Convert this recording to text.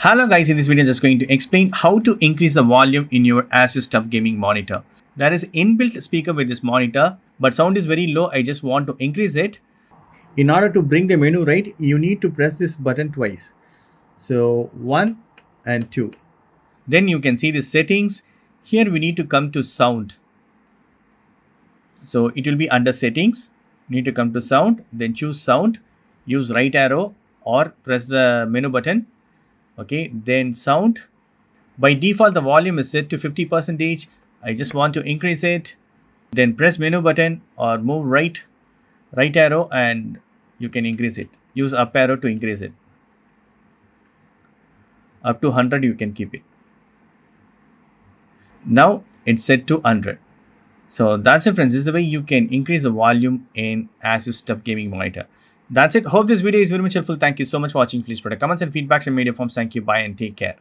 Hello guys, in this video I'm just going to explain how to increase the volume in your ASUS TUF gaming monitor. There is inbuilt speaker with this monitor, but sound is very low. I just want to increase it. In order to bring the menu right, you need to press this button twice. So 1 and 2. Then you can see the settings. Here we need to come to sound. So it will be under settings. You need to come to sound, then choose sound, use right arrow or press the menu button. Okay, then sound. By default, the volume is set to 50%. I just want to increase it. Then press menu button or move right arrow and you can increase it. Use up arrow to increase it. Up to 100 you can keep it. Now it's set to 100. So that's it friends. This is the way you can increase the volume in ASUS TUF gaming monitor. That's it. Hope this video is very much helpful. Thank you so much for watching. Please put a comments and feedbacks and media forms. Thank you. Bye and take care.